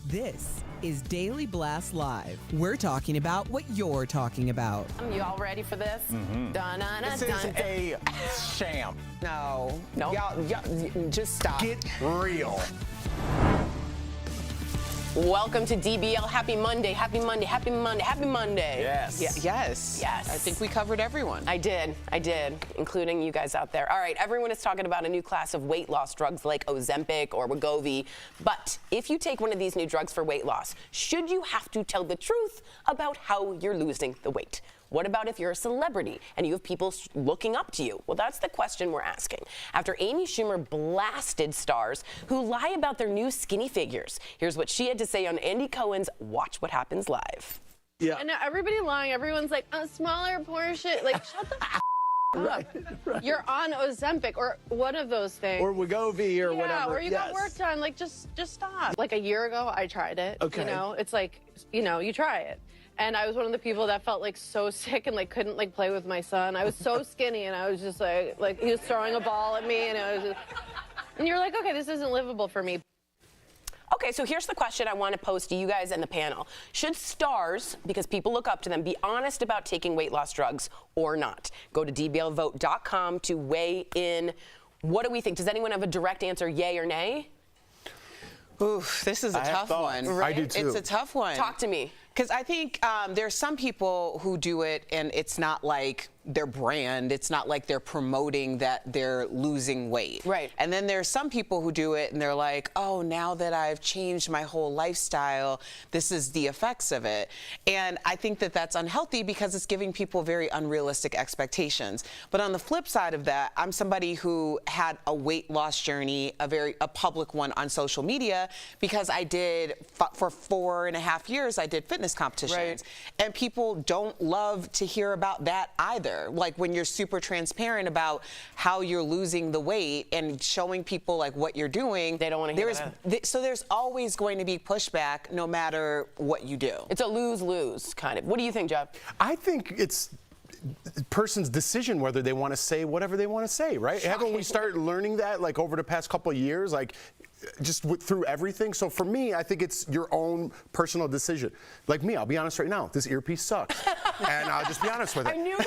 This is Daily Blast Live. We're talking about what you're talking about. You all ready for this? This is a sham. No. Y'all, just stop. Get real. Welcome to DBL. Happy Monday, happy Monday, happy Monday, happy Monday. Yes. Yes. Yes. I think we covered everyone. I did, including you guys out there. All right, everyone is talking about a new class of weight loss drugs like Ozempic or Wegovy. But if you take one of these new drugs for weight loss, should you have to tell the truth about how you're losing the weight? What about if you're a celebrity and you have people looking up to you? Well, that's the question we're asking. After Amy Schumer blasted stars who lie about their new skinny figures. Here's what she had to say on Andy Cohen's Watch What Happens Live. Yeah. And everybody lying. Everyone's like, a smaller portion. Like, shut the up. Right. You're on Ozempic or one of those things. Or Wegovy or whatever. Or you got work done. Like, just stop. Like a year ago, I tried it. Okay. You know, it's like, you try it. And I was one of the people that felt like so sick and like couldn't like play with my son. I was so skinny and I was just like he was throwing a ball at me and you're like, okay, this isn't livable for me. Okay, so here's the question I want to pose to you guys and the panel. Should stars, because people look up to them, be honest about taking weight loss drugs or not? Go to dblvote.com to weigh in. What do we think? Does anyone have a direct answer, yay or nay? Ooh, this is a tough one. Right? I do too. It's a tough one. Talk to me. Because I think there's some people who do it and it's not like their brand. It's not like they're promoting that they're losing weight. Right. And then there's some people who do it and they're like, oh, now that I've changed my whole lifestyle, this is the effects of it. And I think that that's unhealthy because it's giving people very unrealistic expectations. But on the flip side of that, I'm somebody who had a weight loss journey, a public one on social media, because I did, for 4.5 years, I did fitness competitions. Right. And people don't love to hear about that either. Like when you're super transparent about how you're losing the weight and showing people like what you're doing, they don't want to hear that. So there's always going to be pushback no matter what you do. It's a lose-lose kind of. What do you think, Jeff? I think it's the person's decision whether they want to say whatever they want to say, right? Haven't we started learning that like over the past couple of years, like just through everything? So for me, I think it's your own personal decision. Like me, I'll be honest right now, this earpiece sucks. And I'll just be honest with it. I knew you were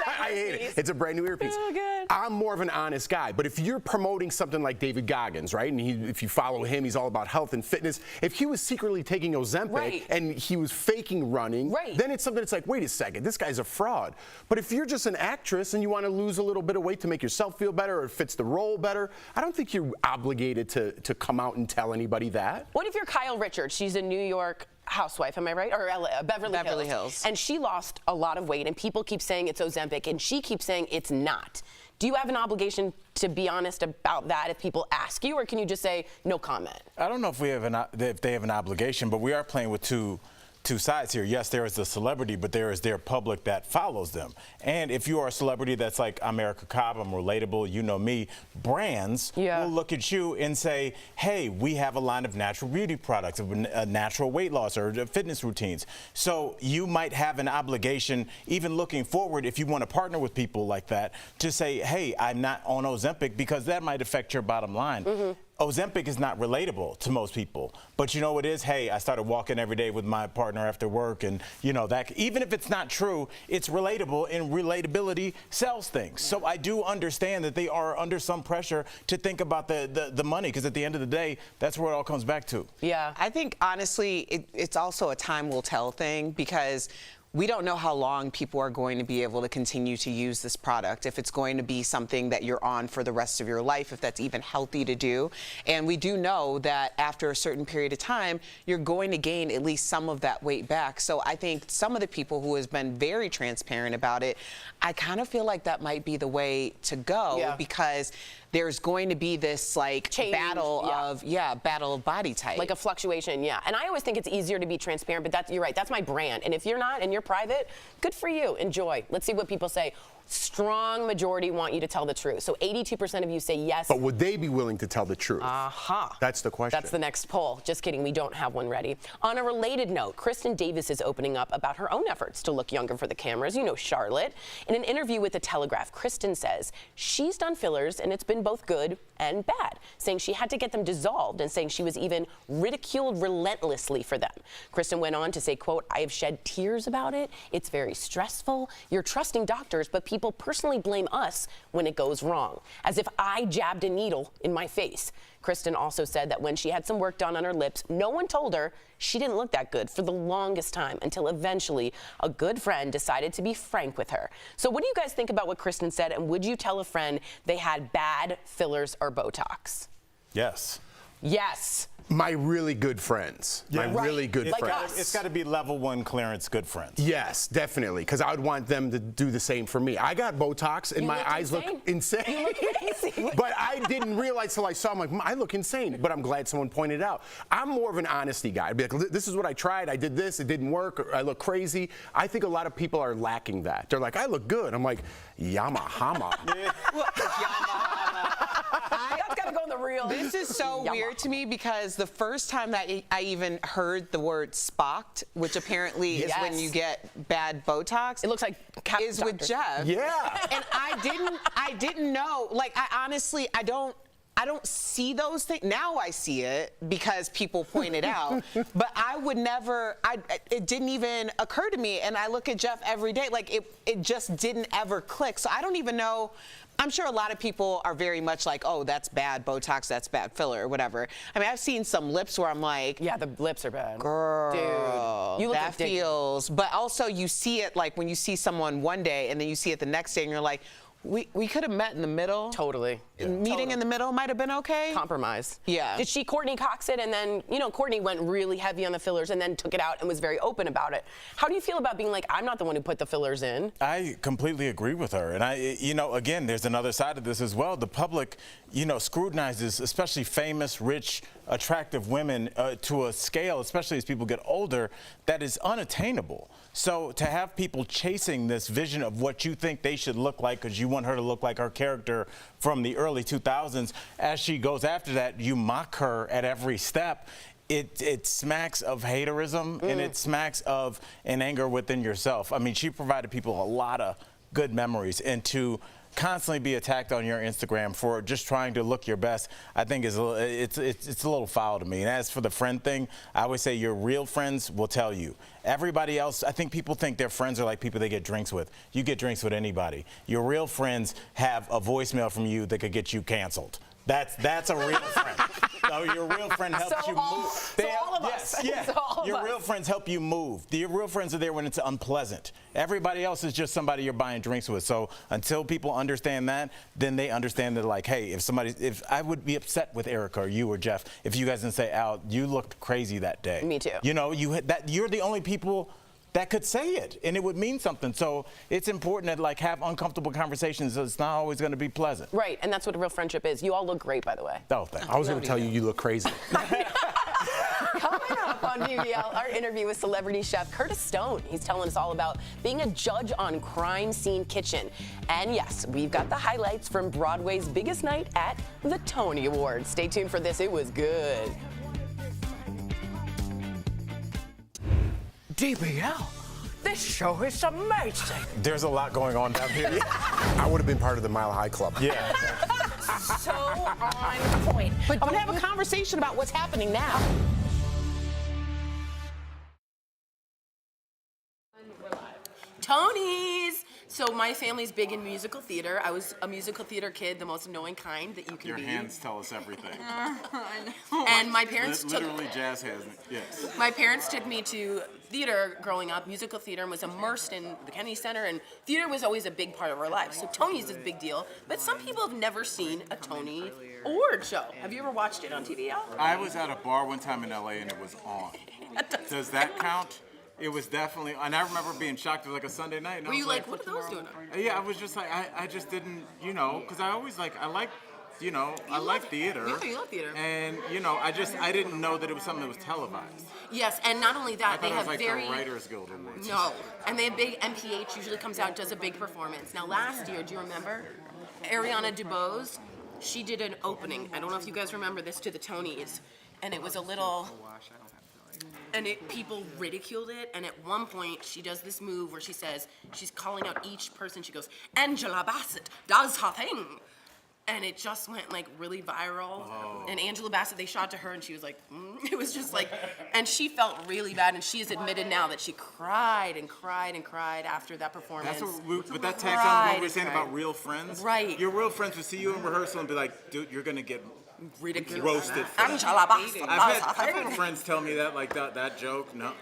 I hate it. It's a brand new earpiece. Oh, good. I'm more of an honest guy, but if you're promoting something like David Goggins, right, and if you follow him, he's all about health and fitness. If he was secretly taking Ozempic and he was faking running, then it's something that's like, wait a second, this guy's a fraud. But if you're just an actress and you want to lose a little bit of weight to make yourself feel better or it fits the role better, I don't think you're obligated to come out and tell anybody that. What if you're Kyle Richards? She's a New York housewife, am I right? Or Beverly Hills. And she lost a lot of weight, and people keep saying it's Ozempic, and she keeps saying it's not. Do you have an obligation to be honest about that if people ask you, or can you just say no comment? I don't know if if they have an obligation, but we are playing with two sides here. Yes, there is the celebrity, but there is their public that follows them. And if you are a celebrity that's like, I'm Erica Cobb, I'm relatable, you know me, brands will look at you and say, hey, we have a line of natural beauty products, natural weight loss or fitness routines. So you might have an obligation, even looking forward, if you want to partner with people like that, to say, hey, I'm not on Ozempic, because that might affect your bottom line. Ozempic is not relatable to most people, but you know what it is? Hey, I started walking every day with my partner after work, and you know that even if it's not true, it's relatable, and relatability sells things. So I do understand that they are under some pressure to think about the money, because at the end of the day, that's where it all comes back to. Yeah, I think honestly, it's also a time will tell thing, because we don't know how long people are going to be able to continue to use this product, if it's going to be something that you're on for the rest of your life, if that's even healthy to do. And we do know that after a certain period of time, you're going to gain at least some of that weight back. So I think some of the people who has been very transparent about it, I kind of feel like that might be the way to go, because there's going to be this like battle of body type. Like a fluctuation, And I always think it's easier to be transparent, but you're right, that's my brand. And if you're not and you're private, good for you. Enjoy. Let's see what people say. strong majority want you to tell the truth. So 82% of you say yes. But would they be willing to tell the truth? Aha. That's the question. That's the next poll. Just kidding, we don't have one ready. On a related note, Kristen Davis is opening up about her own efforts to look younger for the cameras. You know Charlotte. In an interview with The Telegraph, Kristen says she's done fillers and it's been both good and bad, saying she had to get them dissolved and saying she was even ridiculed relentlessly for them. Kristen went on to say, quote, "I have shed tears about it. It's very stressful. You're trusting doctors, but people personally blame us when it goes wrong, as if I jabbed a needle in my face." Kristen also said that when she had some work done on her lips, no one told her she didn't look that good for the longest time until eventually a good friend decided to be frank with her. So what do you guys think about what Kristen said, and would you tell a friend they had bad fillers or Botox? Yes. Yes. My really good friends. Yeah. My really good Like friends. us. It's got to be level 1 clearance good friends. Yes, definitely, because I would want them to do the same for me. I got Botox, and You my look eyes insane. look insane. You look crazy. But I didn't realize till I saw them, like, I look insane. But I'm glad someone pointed out. I'm more of an honesty guy. I'd be like, this is what I tried. I did this. It didn't work. Or I look crazy. I think a lot of people are lacking that. They're like, I look good. I'm like, Yamahama. That's got to go in the reel. This is so weird to me because the first time that I even heard the word spocked, which apparently is when Yes. you get bad Botox, It looks like is with Jeff. Yeah. And I didn't know. Like, I honestly, I don't see those things. Now I see it because people point it out. But I would never, it didn't even occur to me. And I look at Jeff every day. Like, it just didn't ever click. So I don't even know. I'm sure a lot of people are very much like, oh, that's bad Botox, that's bad filler, or whatever. I mean, I've seen some lips where I'm like, Yeah, the lips are bad. girl, Dude, you look that ridiculous. feels. But also, you see it like when you see someone one day and then you see it the next day, and you're like, we could have met in the middle. Totally. Meeting in the middle might have been okay. Compromise. Yeah. Did she Courtney Cox it, and then, you know, Courtney went really heavy on the fillers and then took it out and was very open about it. How do you feel about being like, I'm not the one who put the fillers in? I completely agree with her. And you know, again, there's another side of this as well. The public, you know, scrutinizes especially famous, rich, attractive women to a scale, especially as people get older, that is unattainable. So to have people chasing this vision of what you think they should look like because you want her to look like her character from the early 2000s, as she goes after that, you mock her at every step. It smacks of haterism and it smacks of an anger within yourself. I mean, she provided people a lot of good memories, and to constantly be attacked on your Instagram for just trying to look your best, I think it's a little foul to me. And as for the friend thing, I would say your real friends will tell you. Everybody else, I think people think their friends are like people they get drinks with. You get drinks with anybody. Your real friends have a voicemail from you that could get you canceled. That's a real friend. So your real friend helps you move. All of us. Yes, So all of your us. real friends help you move. Your real friends are there when it's unpleasant. Everybody else is just somebody you're buying drinks with. So until people understand that, then they understand that, like, hey, if I would be upset with Erica or you or Jeff if you guys didn't say, Al, you looked crazy that day. Me too. You know, you're the only people that could say it, and it would mean something. So it's important to, like, have uncomfortable conversations. It's not always going to be pleasant. Right, and that's what a real friendship is. You all look great, by the way. Oh, thanks. I was going to tell you, you look crazy. Coming up on DBL, our interview with celebrity chef Curtis Stone. He's telling us all about being a judge on Crime Scene Kitchen. And yes, we've got the highlights from Broadway's biggest night at the Tony Awards. Stay tuned for this. It was good. DBL, this show is amazing. There's a lot going on down here. I would have been part of the Mile High Club. Yeah. So on point. But I'm gonna have a conversation about what's happening now. Tony's. So my family's big in musical theater. I was a musical theater kid, the most annoying kind that you can Your be. hands tell us everything. And my parents took Literally jazz hands. Yes. my parents took me to theater growing up, musical theater, and was immersed in the Kennedy Center, and theater was always a big part of our lives. So Tony's is a big deal, but some people have never seen a Tony Award show. Have you ever watched it on TV, Al? I was at a bar one time in LA and it was on. Does that count? It was definitely, and I remember being shocked. It was like a Sunday night. And Were I you was like, what are those doing? Yeah, I was just like, I just didn't, you know, because I always like, I like theater. Yeah, you love theater. And, you know, I didn't know that it was something that was televised. Yes, and not only that, they have like very the Writers Guild Awards. No, and they have big MPH usually comes out and does a big performance. Now last year, do you remember? Ariana DeBose, she did an opening. I don't know if you guys remember this to the Tonys, and it was a little. And people ridiculed it, and at one point she does this move where she says she's calling out each person. She goes, "Angela Bassett does her thing," and it just went like really viral. Oh. And Angela Bassett, they shot to her, and she was like, it was just like, and she felt really bad, and she has admitted now that she cried and cried and cried after that performance. But that tags on what we were saying about real friends. Right. Your real friends would see you in rehearsal and be like, "Dude, you're gonna get ridiculed. Roasted. Angela Bassett. I've had friends tell me that, like that joke. No.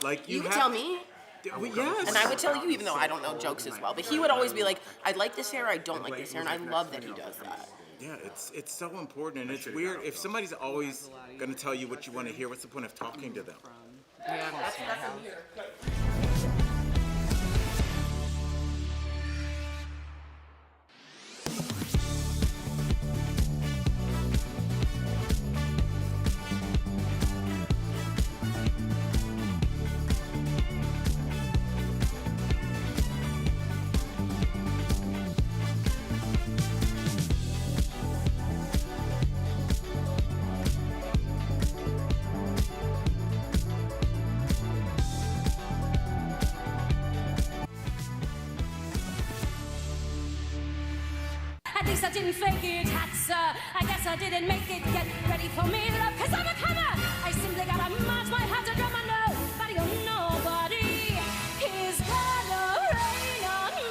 Like you would tell me. Yes. And I would tell you, even though I don't know jokes as well. But he would always be like, "I like this hair. I don't like this hair," and I love that he does that. Yeah, it's so important, and it's weird if somebody's always gonna tell you what you want to hear. What's the point of talking to them? Yeah, that's here. At least I didn't fake it, sir. I guess I didn't make it. Get ready for me, love, cause I'm a comer. I simply gotta march my hands around my nobody or nobody is gonna rain on me.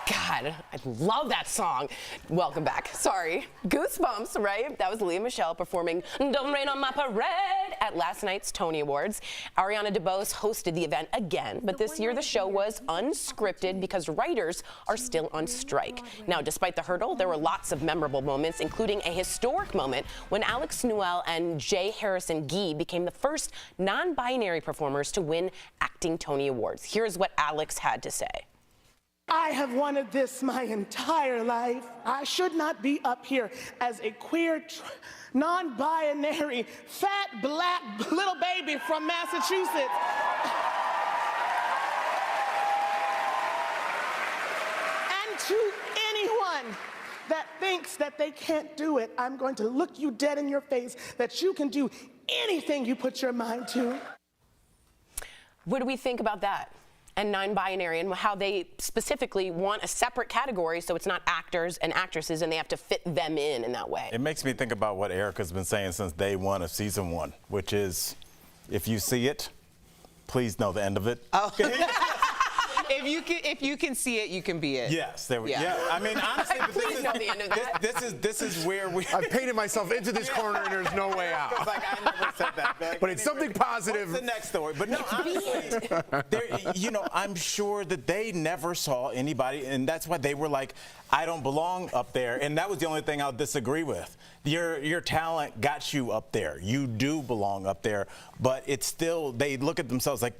God, I love that song. Welcome back. Sorry. Goosebumps, right? That was Leah Michele performing Don't Rain on My Parade at last night's Tony Awards. Ariana DeBose hosted the event again, but this year the show was unscripted because writers are still on strike. Now, despite the hurdle, there were lots of memorable moments, including a historic moment when Alex Newell and J. Harrison Ghee became the first non-binary performers to win acting Tony Awards. Here's what Alex had to say. I have wanted this my entire life. I should not be up here as a queer, non-binary, fat, black little baby from Massachusetts. And to anyone that thinks that they can't do it, I'm going to look you dead in your face that you can do anything you put your mind to. What do we think about that? And non-binary, and how they specifically want a separate category so it's not actors and actresses and they have to fit them in that way. It makes me think about what Erica's been saying since day one of season 1, which is, if you see it, please know the end of it. Oh. If you can see it, you can be it. Yes, there we go. Yeah, I mean, honestly, this is where we. I've painted myself into this corner, and there's no way out. Like, I never said that. But it's something positive. What's the next story? But no, honestly, I'm sure that they never saw anybody, and that's why they were like, I don't belong up there, and that was the only thing I'll disagree with. Your talent got you up there. You do belong up there, but it's still, they look at themselves like,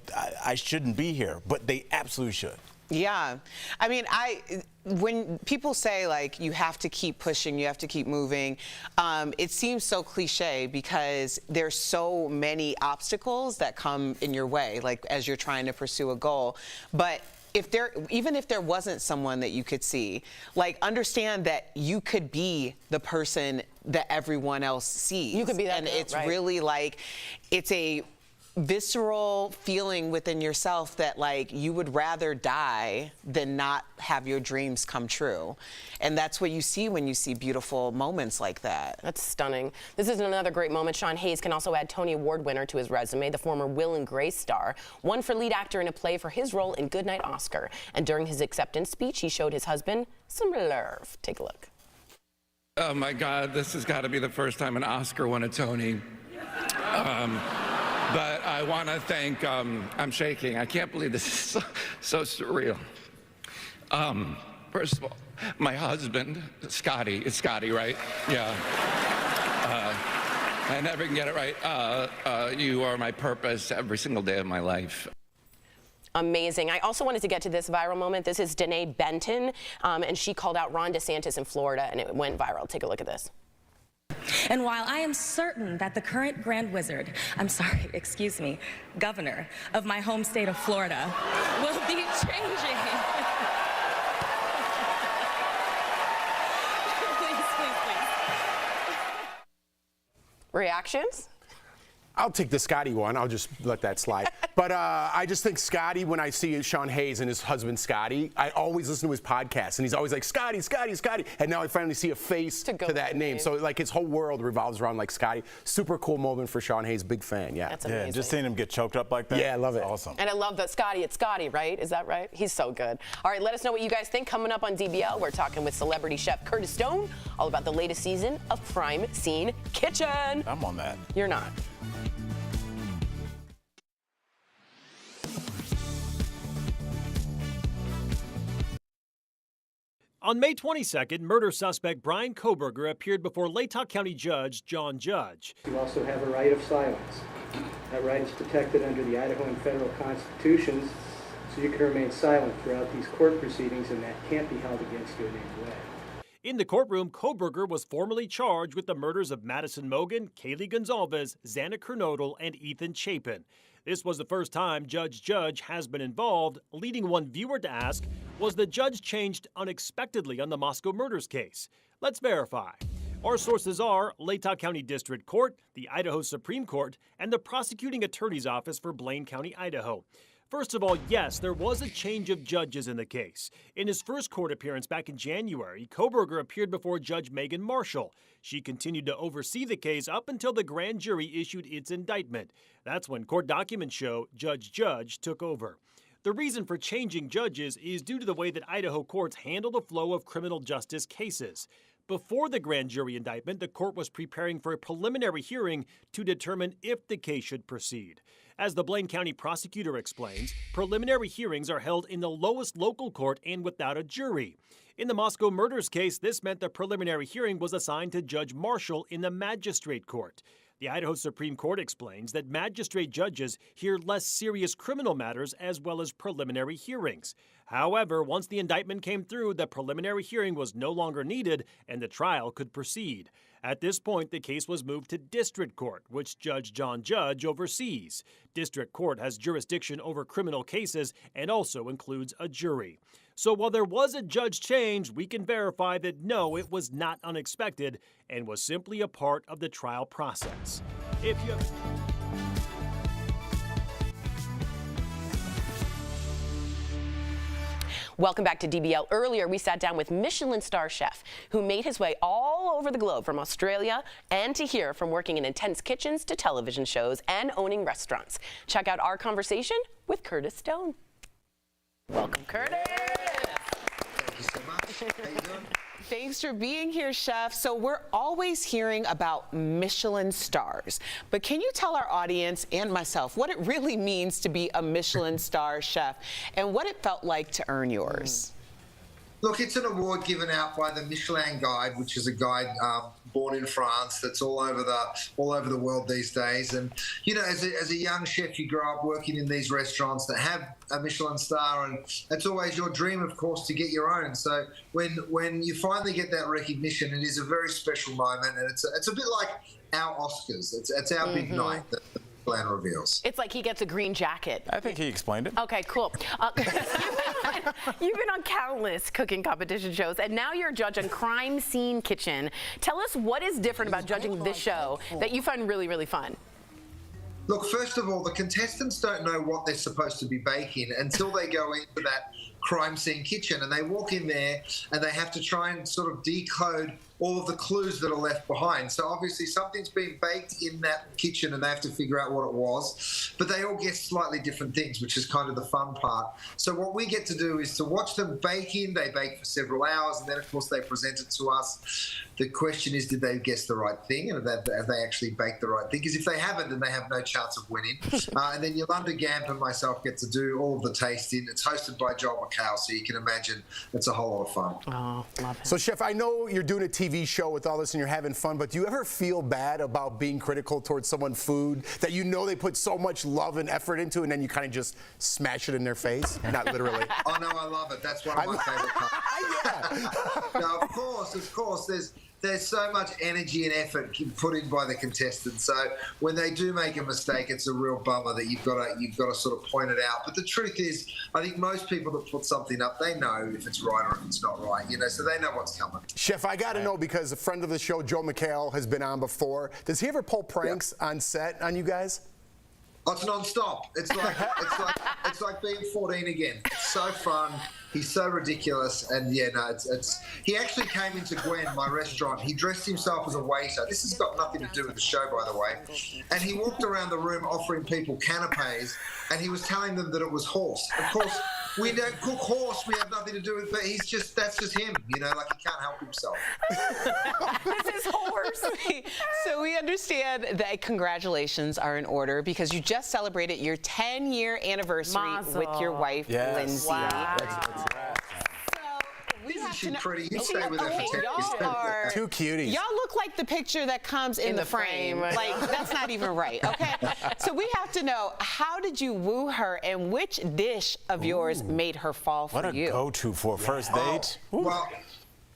I shouldn't be here, but they absolutely should. Yeah. I mean, when people say, like, you have to keep pushing, you have to keep moving, it seems so cliche because there's so many obstacles that come in your way, like, as you're trying to pursue a goal. But even if there wasn't someone that you could see, like, understand that you could be the person that everyone else sees. You could be that. And it's really like, it's a visceral feeling within yourself that, like, you would rather die than not have your dreams come true. And that's what you see when you see beautiful moments like that. That's stunning. This is another great moment. Sean Hayes can also add Tony Award winner to his resume. The former Will and Grace star won for lead actor in a play for his role in Goodnight Oscar. And during his acceptance speech, he showed his husband some love. Take a look. Oh my God, this has got to be the first time an Oscar won a Tony. But I want to thank, I'm shaking. I can't believe this is so surreal. First of all, my husband, Scotty. It's Scotty, right? Yeah. I never can get it right. You are my purpose every single day of my life. Amazing. I also wanted to get to this viral moment. This is Danae Benton, and she called out Ron DeSantis in Florida, and it went viral. Take a look at this. And while I am certain that the current Grand Wizard, excuse me, governor of my home state of Florida will be changing. please. Reactions? I'll take the Scotty one. I'll just let that slide. But I just think Scotty, when I see Sean Hayes and his husband Scotty, I always listen to his podcast, and he's always like, Scotty, Scotty, Scotty. And now I finally see a face to that name. So, like, his whole world revolves around, like, Scotty. Super cool moment for Sean Hayes. Big fan, yeah. That's amazing. Yeah, just seeing him get choked up like that. Yeah, I love it. Awesome. And I love that Scotty, it's Scotty, right? Is that right? He's so good. All right, let us know what you guys think. Coming up on DBL, we're talking with celebrity chef Curtis Stone all about the latest season of Crime Scene Kitchen. I'm on that. You're not. On May 22nd, murder suspect Brian Kohberger appeared before Latah County Judge John Judge. You also have a right of silence. That right is protected under the Idaho and federal constitutions, so you can remain silent throughout these court proceedings, and that can't be held against you in any way. In the courtroom, Kohberger was formally charged with the murders of Madison Mogan, Kaylee Gonzalez, Xana Kernodle, and Ethan Chapin. This was the first time Judge Judge has been involved, leading one viewer to ask, was the judge changed unexpectedly on the Moscow murders case? Let's verify. Our sources are Latah County District Court, the Idaho Supreme Court, and the Prosecuting Attorney's Office for Blaine County, Idaho. First of all, yes, there was a change of judges in the case. In his first court appearance back in January, Kohberger appeared before Judge Megan Marshall. She continued to oversee the case up until the grand jury issued its indictment. That's when court documents show Judge Judge took over. The reason for changing judges is due to the way that Idaho courts handle the flow of criminal justice cases. Before the grand jury indictment, the court was preparing for a preliminary hearing to determine if the case should proceed. As the Blaine County prosecutor explains, preliminary hearings are held in the lowest local court and without a jury. In the Moscow murders case, this meant the preliminary hearing was assigned to Judge Marshall in the magistrate court. The Idaho Supreme Court explains that magistrate judges hear less serious criminal matters as well as preliminary hearings. However, once the indictment came through, the preliminary hearing was no longer needed and the trial could proceed. At this point, the case was moved to district court, which Judge John Judge oversees. District court has jurisdiction over criminal cases and also includes a jury. So while there was a judge change, we can verify that no, it was not unexpected and was simply a part of the trial process. Welcome back to DBL. Earlier, we sat down with Michelin star chef who made his way all over the globe from Australia and to here, from working in intense kitchens to television shows and owning restaurants. Check out our conversation with Curtis Stone. Welcome, Curtis. Thank you so much. How you doing? Thanks for being here, Chef. So we're always hearing about Michelin stars, but can you tell our audience and myself what it really means to be a Michelin star chef and what it felt like to earn yours? Look, it's an award given out by the Michelin Guide, which is a guide born in France that's all over the world these days. And you know, as a young chef, you grow up working in these restaurants that have a Michelin star, and it's always your dream, of course, to get your own. So when you finally get that recognition, it is a very special moment, and it's a bit like our Oscars. It's our big night. Plan reveals. It's like he gets a green jacket. I think he explained it. Okay, cool. You've been on countless cooking competition shows, and now you're a judge on Crime Scene Kitchen. Tell us what is different about judging this show that you find really, really fun. Look, first of all, the contestants don't know what they're supposed to be baking until they go into that crime scene kitchen, and they walk in there and they have to try and sort of decode all of the clues that are left behind. So obviously something's been baked in that kitchen and they have to figure out what it was, but they all get slightly different things, which is kind of the fun part. So what we get to do is to watch them baking. They bake for several hours, and then of course they present it to us. The question is, did they guess the right thing, and have they actually baked the right thing? Because if they haven't, then they have no chance of winning. And then Yolanda Gamp and myself get to do all of the tasting. It's hosted by Joel McHale, so you can imagine it's a whole lot of fun. Oh, love it. So, Chef, I know you're doing a TV show with all this and you're having fun, but do you ever feel bad about being critical towards someone's food that you know they put so much love and effort into it, and then you kind of just smash it in their face? Not literally. Oh, no, I love it. That's one of my favorite parts. No, of course. There's so much energy and effort put in by the contestants. So when they do make a mistake, it's a real bummer that you've got to sort of point it out. But the truth is, I think most people that put something up, they know if it's right or if it's not right, so they know what's coming. Chef, I got to know, because a friend of the show, Joe McHale, has been on before. Does he ever pull pranks on set on you guys? Oh, it's non-stop. It's like being 14 again. It's so fun. He's so ridiculous, and he actually came into Gwen, my restaurant. He dressed himself as a waiter. This has got nothing to do with the show, by the way. And he walked around the room offering people canapes, and he was telling them that it was horse. Of course, we don't cook horse. We have nothing to do with it, but that's just him. Like he can't help himself. This is horse. So we understand that congratulations are in order because you just celebrated your 10-year anniversary with your wife, Lindsay. Wow. Isn't she pretty? You stay with her for 10 years. Two cuties. Y'all look like the picture that comes in the frame. Like, that's not even right, okay? So we have to know, how did you woo her, and which dish of yours made her fall for you? What a go-to for a first date. Well,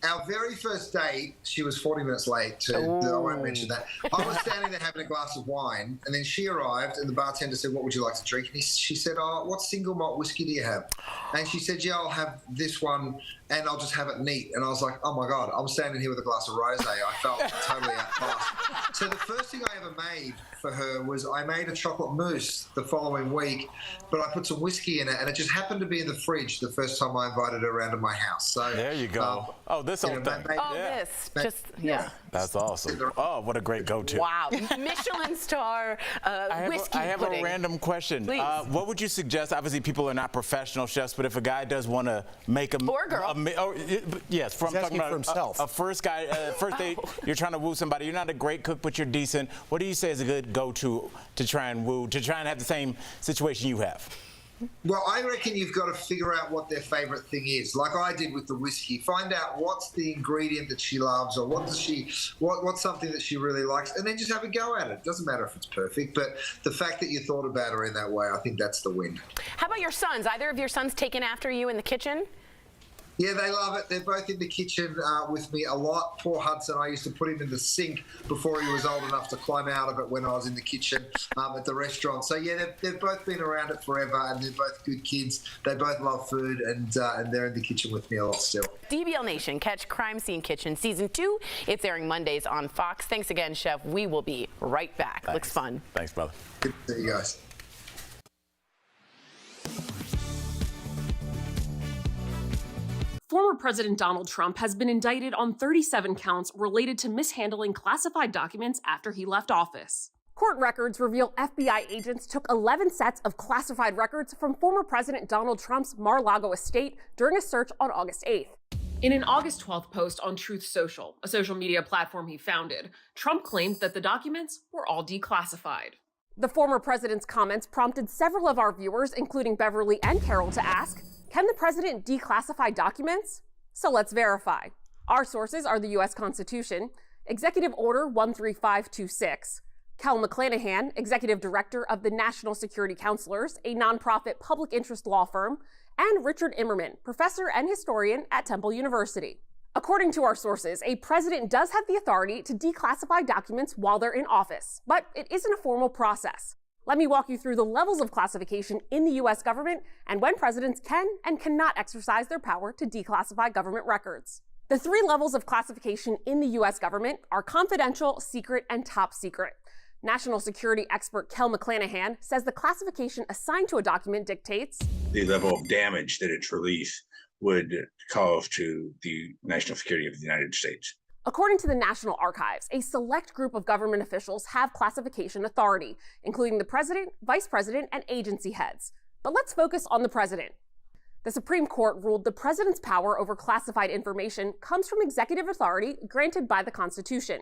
our very first date, she was 40 minutes late. I won't mention that. I was standing there having a glass of wine, and then she arrived, and the bartender said, "What would you like to drink?" And she said, "Oh, what single malt whiskey do you have?" And she said, "Yeah, I'll have this one, and I'll just have it neat." And I was like, "Oh my God, I'm standing here with a glass of rosé." I felt totally outclassed. So the first thing I ever made for her was I made a chocolate mousse the following week, but I put some whiskey in it, and it just happened to be in the fridge the first time I invited her around to my house. So there you go. This whole thing. That's awesome. Oh, what a great go-to. Wow. Michelin star whiskey I have pudding. a random question. What would you suggest? Obviously, people are not professional chefs, but if a guy does want to make a... Or a girl. Yes, He's asking for himself. A first date, you're trying to woo somebody. You're not a great cook, but you're decent. What do you say is a good go-to to try and woo, to try and have the same situation you have? Well, I reckon you've got to figure out what their favourite thing is, like I did with the whiskey. Find out what's the ingredient that she loves, or what's something that she really likes, and then just have a go at it. It doesn't matter if it's perfect, but the fact that you thought about her in that way, I think that's the win. How about your sons? Either of your sons taken after you in the kitchen? Yeah, they love it. They're both in the kitchen with me a lot. Poor Hudson, I used to put him in the sink before he was old enough to climb out of it when I was in the kitchen at the restaurant. So, yeah, they've both been around it forever, and they're both good kids. They both love food, and they're in the kitchen with me a lot still. DBL Nation, catch Crime Scene Kitchen Season 2. It's airing Mondays on Fox. Thanks again, Chef. We will be right back. Thanks. Looks fun. Thanks, brother. Good to see you guys. Former President Donald Trump has been indicted on 37 counts related to mishandling classified documents after he left office. Court records reveal FBI agents took 11 sets of classified records from former President Donald Trump's Mar-a-Lago estate during a search on August 8th. In an August 12th post on Truth Social, a social media platform he founded, Trump claimed that the documents were all declassified. The former president's comments prompted several of our viewers, including Beverly and Carol, to ask, can the president declassify documents? So let's verify. Our sources are the U.S. Constitution, Executive Order 13526, Kel McClanahan, Executive Director of the National Security Counselors, a nonprofit public interest law firm, and Richard Immerman, professor and historian at Temple University. According to our sources, a president does have the authority to declassify documents while they're in office, but it isn't a formal process. Let me walk you through the levels of classification in the U.S. government and when presidents can and cannot exercise their power to declassify government records. The 3 levels of classification in the U.S. government are confidential, secret, and top secret. National security expert Kel McClanahan says the classification assigned to a document dictates the level of damage that its release would cause to the national security of the United States. According to the National Archives, a select group of government officials have classification authority, including the president, vice president, and agency heads. But let's focus on the president. The Supreme Court ruled the president's power over classified information comes from executive authority granted by the Constitution.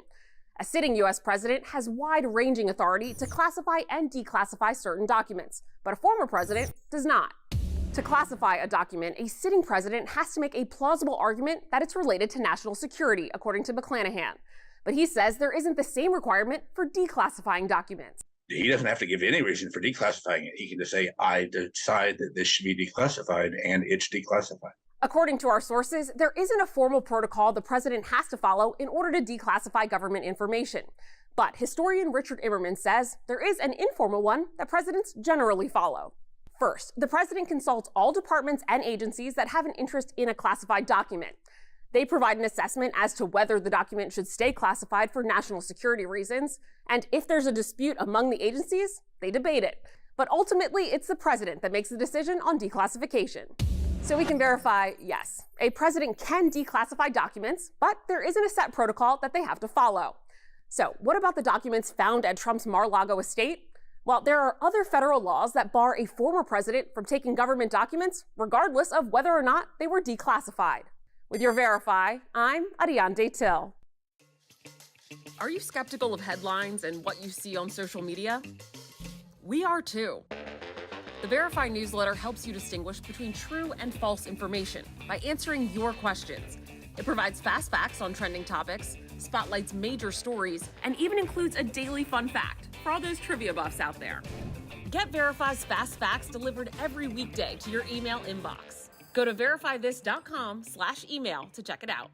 A sitting U.S. president has wide-ranging authority to classify and declassify certain documents, but a former president does not. To classify a document, a sitting president has to make a plausible argument that it's related to national security, according to McClanahan. But he says there isn't the same requirement for declassifying documents. he doesn't have to give any reason for declassifying it. He can just say, I decide that this should be declassified, and it's declassified. According to our sources, there isn't a formal protocol the president has to follow in order to declassify government information. But historian Richard Immerman says there is an informal one that presidents generally follow. First, the president consults all departments and agencies that have an interest in a classified document. They provide an assessment as to whether the document should stay classified for national security reasons, and if there's a dispute among the agencies, they debate it. But ultimately, it's the president that makes the decision on declassification. So we can verify, yes, a president can declassify documents, but there isn't a set protocol that they have to follow. So what about the documents found at Trump's Mar-a-Lago estate? Well, there are other federal laws that bar a former president from taking government documents, regardless of whether or not they were declassified. With your Verify, I'm Ariane Till. Are you skeptical of headlines and what you see on social media? We are too. The Verify newsletter helps you distinguish between true and false information by answering your questions. It provides fast facts on trending topics, spotlights major stories, and even includes a daily fun fact for all those trivia buffs out there. Get Verify's fast facts delivered every weekday to your email inbox. Go to verifythis.com/email to check it out.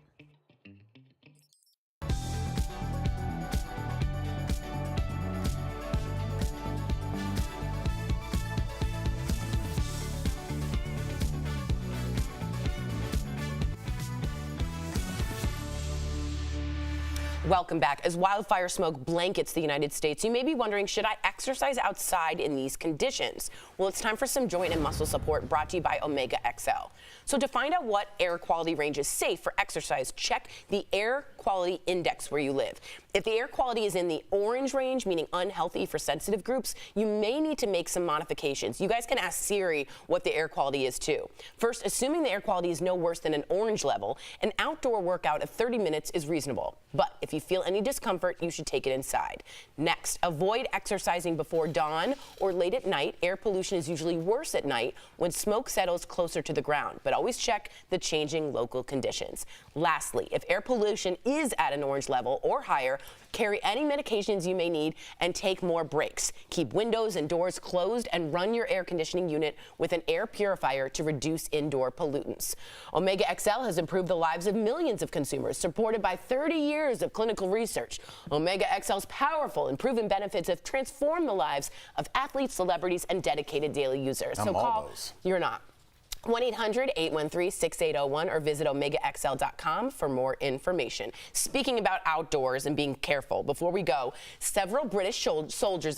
Welcome back. As wildfire smoke blankets the United States, you may be wondering, should I exercise outside in these conditions? Well, it's time for some joint and muscle support brought to you by Omega XL. So to find out what air quality range is safe for exercise, check the air quality index where you live. If the air quality is in the orange range, meaning unhealthy for sensitive groups, you may need to make some modifications. You guys can ask Siri what the air quality is too. First, assuming the air quality is no worse than an orange level, an outdoor workout of 30 minutes is reasonable. But if you feel any discomfort, you should take it inside. Next, avoid exercising before dawn or late at night. Air pollution is usually worse at night when smoke settles closer to the ground, but always check the changing local conditions. Lastly, if air pollution is at an orange level or higher, carry any medications you may need and take more breaks. Keep windows and doors closed and run your air conditioning unit with an air purifier to reduce indoor pollutants. Omega XL has improved the lives of millions of consumers, supported by 30 years of clinical research. Omega XL's powerful and proven benefits have transformed the lives of athletes, celebrities, and dedicated daily users. So call, you're not. 1-800-813-6801 or visit OmegaXL.com for more information. Speaking about outdoors and being careful, before we go, several British soldiers,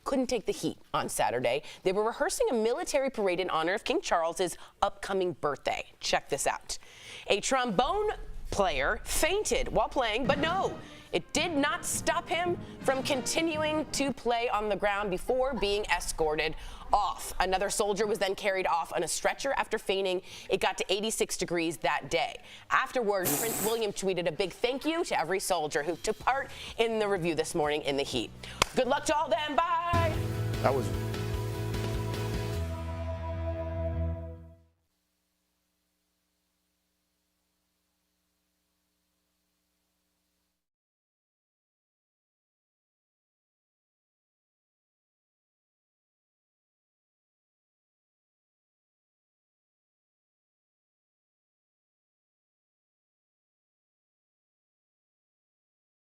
couldn't take the heat on Saturday. They were rehearsing a military parade in honor of King Charles's upcoming birthday. Check this out. A trombone player fainted while playing, but no, it did not stop him from continuing to play on the ground before being escorted off. Another soldier was then carried off on a stretcher after fainting. It got to 86 degrees that day. Afterwards, Prince William tweeted a big thank you to every soldier who took part in the review this morning in the heat. Good luck to all them. Bye. That was